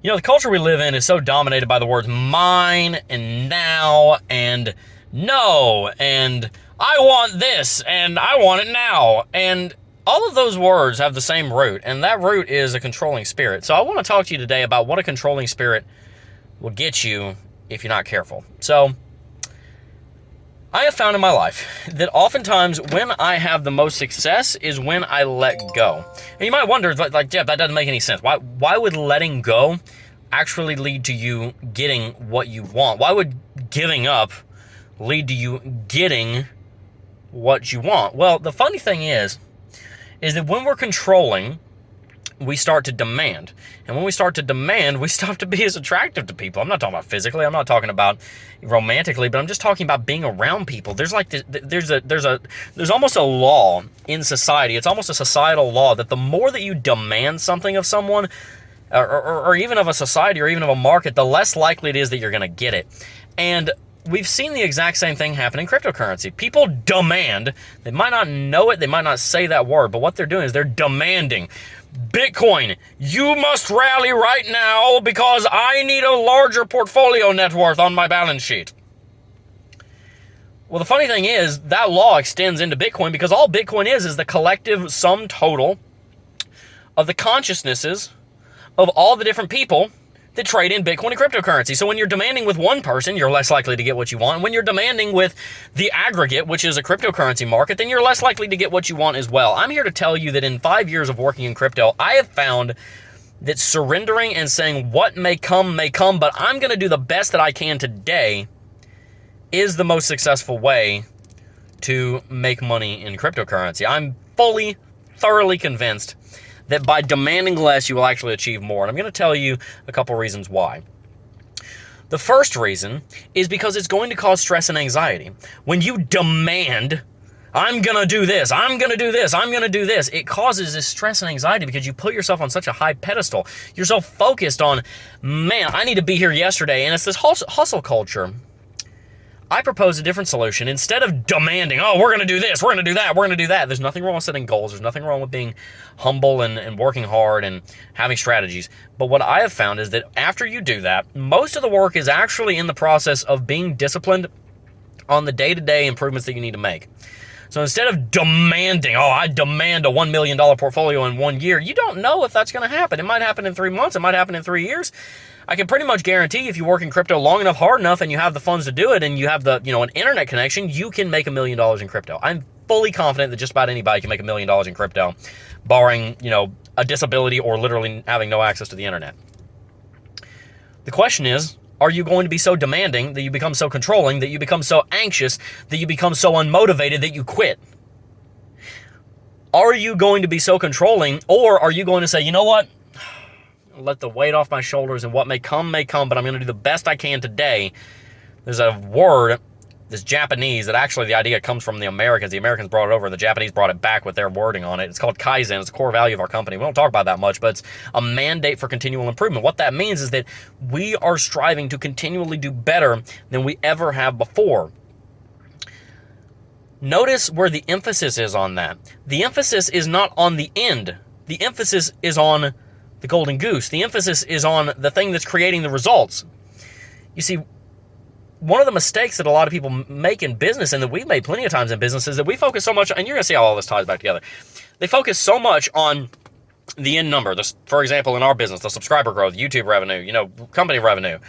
The culture we live in is so dominated by the words mine and now and no and I want this and I want it now. And all of those words have the same root, and that root is a controlling spirit. So I want to talk to you today about what a controlling spirit will get you if you're not careful. So I have found in my life that oftentimes when I have the most success is when I let go. And you might wonder, like, Jeff, that doesn't make any sense. Why would letting go actually lead to you getting what you want? Why would giving up lead to you getting what you want? Well, the funny thing is that when we're controlling, we start to demand. And when we start to demand, we stop to be as attractive to people. I'm not talking about physically, I'm not talking about romantically, but I'm just talking about being around people. There's like this, there's almost a law in society. It's almost a societal law that the more that you demand something of someone, or even of a society, or even of a market, the less likely it is that you're going to get it. And we've seen the exact same thing happen in cryptocurrency. People demand. They might not know it, they might not say that word, but what they're doing is they're demanding. Bitcoin, you must rally right now because I need a larger portfolio net worth on my balance sheet. Well, the funny thing is that law extends into Bitcoin because all Bitcoin is the collective sum total of the consciousnesses of all the different people that trade in Bitcoin and cryptocurrency. So when you're demanding with one person, you're less likely to get what you want. And when you're demanding with the aggregate, which is a cryptocurrency market, then you're less likely to get what you want as well. I'm here to tell you that in 5 years of working in crypto, I have found that surrendering and saying what may come, but I'm going to do the best that I can today is the most successful way to make money in cryptocurrency. I'm thoroughly convinced that by demanding less, you will actually achieve more. And I'm going to tell you a couple reasons why. The first reason is because it's going to cause stress and anxiety. When you demand, I'm going to do this, I'm going to do this, I'm going to do this, it causes this stress and anxiety because you put yourself on such a high pedestal. You're so focused on, man, I need to be here yesterday. And it's this hustle culture. I propose a different solution. Instead of demanding, oh, we're going to do this, we're going to do that, we're going to do that. There's nothing wrong with setting goals. There's nothing wrong with being humble and working hard and having strategies. But what I have found is that after you do that, most of the work is actually in the process of being disciplined on the day-to-day improvements that you need to make. So instead of demanding, oh, I demand a $1 million portfolio in 1 year, you don't know if that's going to happen. It might happen in 3 months. It might happen in 3 years. I can pretty much guarantee if you work in crypto long enough, hard enough, and you have the funds to do it, and you have the, an internet connection, you can make $1 million in crypto. I'm fully confident that just about anybody can make $1 million in crypto, barring, a disability or literally having no access to the internet. The question is, are you going to be so demanding that you become so controlling, that you become so anxious, that you become so unmotivated that you quit? Are you going to be so controlling, or are you going to say, you know what? Let the weight off my shoulders, and what may come, but I'm going to do the best I can today. There's a word, this Japanese, that actually the idea comes from the Americans. The Americans brought it over, and the Japanese brought it back with their wording on it. It's called Kaizen. It's a core value of our company. We don't talk about that much, but it's a mandate for continual improvement. What that means is that we are striving to continually do better than we ever have before. Notice where the emphasis is on that. The emphasis is not on the end. The emphasis is on the golden goose. The emphasis is on the thing that's creating the results. You see, one of the mistakes that a lot of people make in business, and that we've made plenty of times in business, is that we focus so much, and you're going to see how all this ties back together. They focus so much on the end number. For example, in our business, the subscriber growth, YouTube revenue, company revenue,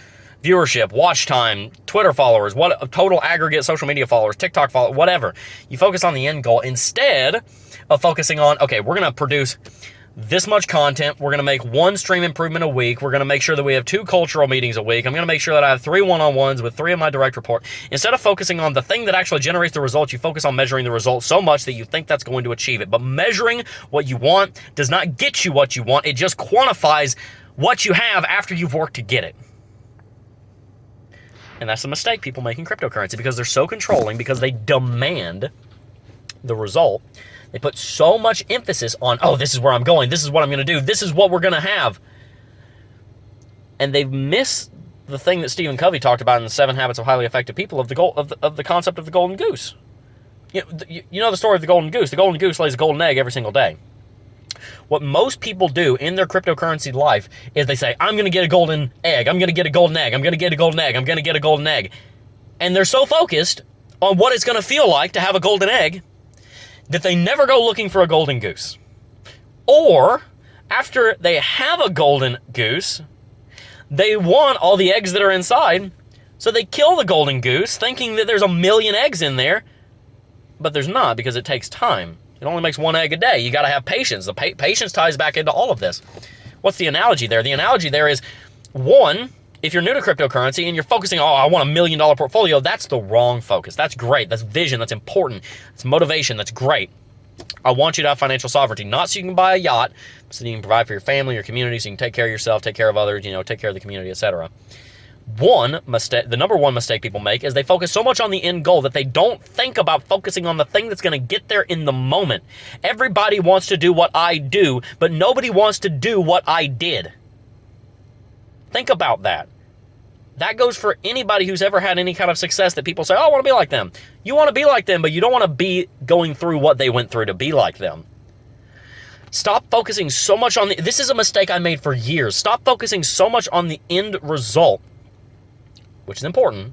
viewership, watch time, Twitter followers, what total aggregate social media followers, TikTok followers, whatever. You focus on the end goal instead of focusing on, okay, we're going to produce this much content. We're going to make 1 stream improvement a week. We're going to make sure that we have 2 cultural meetings a week. I'm going to make sure that I have 3 one-on-ones with 3 of my direct report. Instead of focusing on the thing that actually generates the results, you focus on measuring the results so much that you think that's going to achieve it. But measuring what you want does not get you what you want. It just quantifies what you have after you've worked to get it. And that's the mistake people make in cryptocurrency, because they're so controlling, because they demand the result. They put so much emphasis on, oh, this is where I'm going, this is what I'm going to do, this is what we're going to have. And they've missed the thing that Stephen Covey talked about in the 7 Habits of Highly Effective People, of the concept of the golden goose. You know the story of the golden goose. The golden goose lays a golden egg every single day. What most people do in their cryptocurrency life is they say, I'm going to get a golden egg. I'm going to get a golden egg. I'm going to get a golden egg. I'm going to get a golden egg. And they're so focused on what it's going to feel like to have a golden egg that they never go looking for a golden goose. Or after they have a golden goose, they want all the eggs that are inside, so they kill the golden goose thinking that there's a million eggs in there, but there's not, because it takes time. It only makes one egg a day. You got to have patience. The patience ties back into all of this. What's the analogy there? The analogy there is, one, if you're new to cryptocurrency and you're focusing, I want $1 million portfolio, that's the wrong focus. That's great. That's vision. That's important. It's motivation. That's great. I want you to have financial sovereignty, not so you can buy a yacht, so you can provide for your family, your community, so you can take care of yourself, take care of others, take care of the community, etc. The number one mistake people make is they focus so much on the end goal that they don't think about focusing on the thing that's going to get there in the moment. Everybody wants to do what I do, but nobody wants to do what I did. Think about that. That goes for anybody who's ever had any kind of success that people say, I want to be like them. You want to be like them, but you don't want to be going through what they went through to be like them. Stop focusing so much on this is a mistake I made for years. Stop focusing so much on the end result, which is important.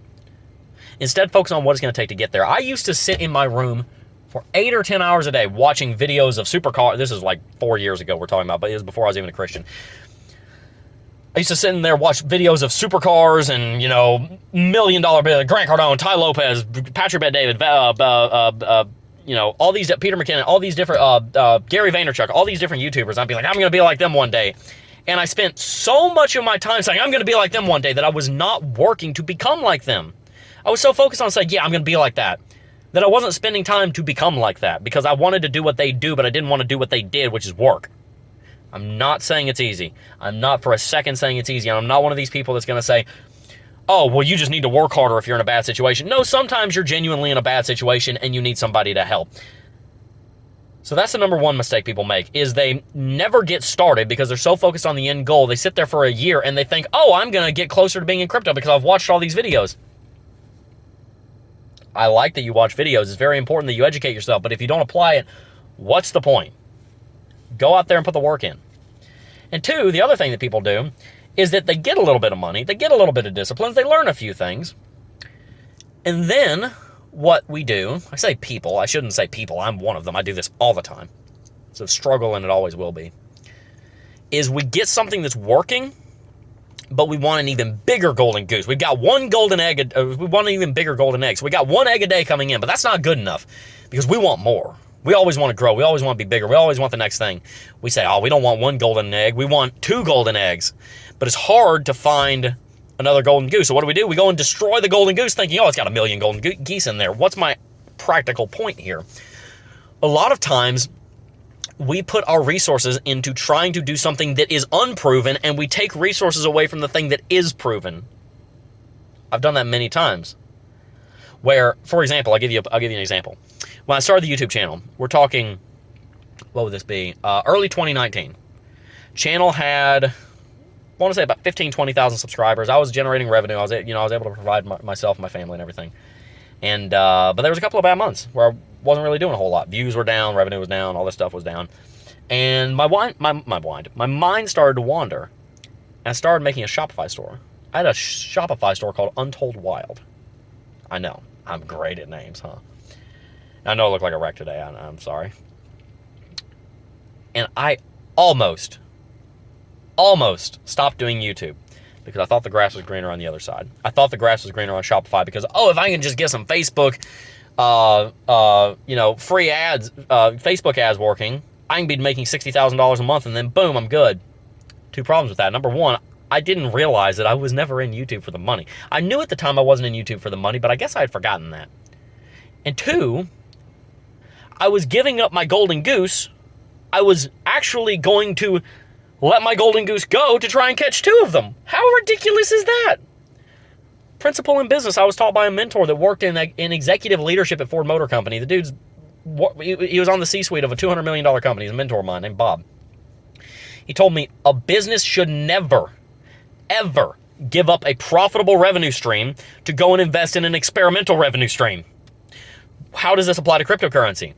Instead, focus on what it's going to take to get there. I used to sit in my room for 8 or 10 hours a day watching videos of supercars. This is like 4 years ago we're talking about, but it was before I was even a Christian. I used to sit in there, watch videos of supercars and, $1 million Grant Cardone, Ty Lopez, Patrick Bet-David, all these, Peter McKinnon, all these different, Gary Vaynerchuk, all these different YouTubers. I'd be like, I'm going to be like them one day. And I spent so much of my time saying, I'm going to be like them one day, that I was not working to become like them. I was so focused on saying, yeah, I'm going to be like that I wasn't spending time to become like that, because I wanted to do what they do, but I didn't want to do what they did, which is work. I'm not saying it's easy. I'm not for a second saying it's easy. I'm not one of these people that's going to say, oh, well, you just need to work harder if you're in a bad situation. No, sometimes you're genuinely in a bad situation and you need somebody to help. So that's the number one mistake people make, is they never get started because they're so focused on the end goal. They sit there for a year and they think, oh, I'm going to get closer to being in crypto because I've watched all these videos. I like that you watch videos. It's very important that you educate yourself. But if you don't apply it, what's the point? Go out there and put the work in. And two, the other thing that people do is that they get a little bit of money, they get a little bit of disciplines, they learn a few things. And then what we do, I say people, I shouldn't say people, I'm one of them. I do this all the time. It's a struggle and it always will be. Is we get something that's working, but we want an even bigger golden goose. We've got one golden egg, we want an even bigger golden egg. So we got one egg a day coming in, but that's not good enough because we want more. We always want to grow. We always want to be bigger. We always want the next thing. We say, oh, we don't want one golden egg. We want 2 golden eggs. But it's hard to find another golden goose. So what do? We go and destroy the golden goose thinking, oh, it's got 1 million golden geese in there. What's my practical point here? A lot of times we put our resources into trying to do something that is unproven, and we take resources away from the thing that is proven. I've done that many times. Where, for example, I'll give you an example. When I started the YouTube channel, we're talking, what would this be? Early 2019. Channel had, I want to say about 15, 20,000 subscribers. I was generating revenue. I was able to provide myself, my family, and everything. And but there was a couple of bad months where I wasn't really doing a whole lot. Views were down, revenue was down, all this stuff was down. And my mind started to wander. And I started making a Shopify store. I had a Shopify store called Untold Wild. I know, I'm great at names, huh? I know I look like a wreck today, I'm sorry. And I almost stopped doing YouTube because I thought the grass was greener on the other side. I thought the grass was greener on Shopify because, if I can just get some Facebook, free ads, Facebook ads working, I can be making $60,000 a month and then boom, I'm good. 2 problems with that. Number one, I didn't realize that I was never in YouTube for the money. I knew at the time I wasn't in YouTube for the money, but I guess I had forgotten that. And 2, I was giving up my golden goose. I was actually going to let my golden goose go to try and catch 2 of them. How ridiculous is that? Principle in business. I was taught by a mentor that worked in executive leadership at Ford Motor Company. The dude's, he was on the C-suite of a $200 million company. He's a mentor of mine named Bob. He told me a business should never, ever give up a profitable revenue stream to go and invest in an experimental revenue stream. How does this apply to cryptocurrency?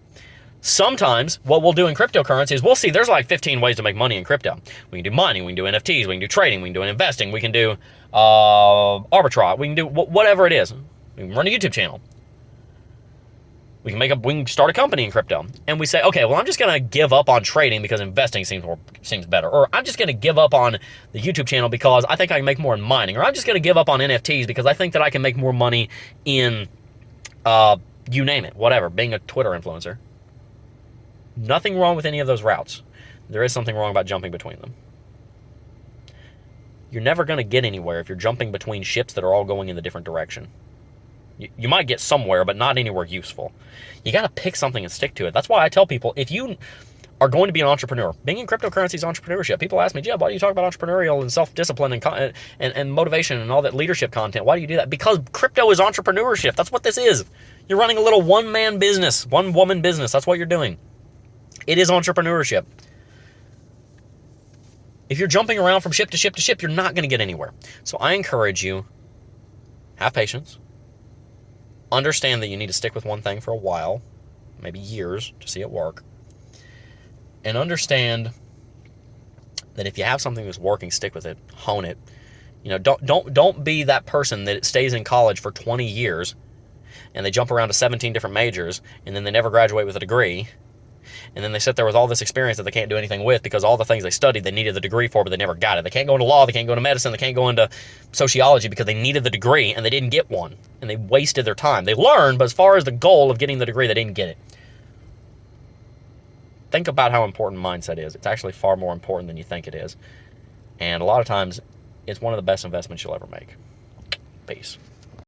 Sometimes what we'll do in cryptocurrency is we'll see there's like 15 ways to make money in crypto. We can do mining, we can do NFTs, we can do trading, we can do investing, we can do arbitrage, we can do whatever it is. We can run a YouTube channel. We can start a company in crypto. And we say, okay, well, I'm just going to give up on trading because investing seems better. Or I'm just going to give up on the YouTube channel because I think I can make more in mining. Or I'm just going to give up on NFTs because I think that I can make more money in, you name it, whatever, being a Twitter influencer. Nothing wrong with any of those routes. There is something wrong about jumping between them. You're never going to get anywhere if you're jumping between ships that are all going in a different direction. You might get somewhere, but not anywhere useful. You got to pick something and stick to it. That's why I tell people, if you are going to be an entrepreneur, being in cryptocurrency is entrepreneurship. People ask me, Jeb, why do you talk about entrepreneurial and self-discipline and motivation and all that leadership content? Why do you do that? Because crypto is entrepreneurship. That's what this is. You're running a little one-man business, one-woman business. That's what you're doing. It is entrepreneurship. If you're jumping around from ship to ship to ship, you're not going to get anywhere. So I encourage you, have patience. Understand that you need to stick with one thing for a while, maybe years, to see it work. And understand that if you have something that's working, stick with it, hone it. You know, don't be that person that stays in college for 20 years and they jump around to 17 different majors and then they never graduate with a degree. And then they sit there with all this experience that they can't do anything with because all the things they studied, they needed the degree for, but they never got it. They can't go into law, they can't go into medicine, they can't go into sociology because they needed the degree and they didn't get one. And they wasted their time. They learned, but as far as the goal of getting the degree, they didn't get it. Think about how important mindset is. It's actually far more important than you think it is. And a lot of times, it's one of the best investments you'll ever make. Peace.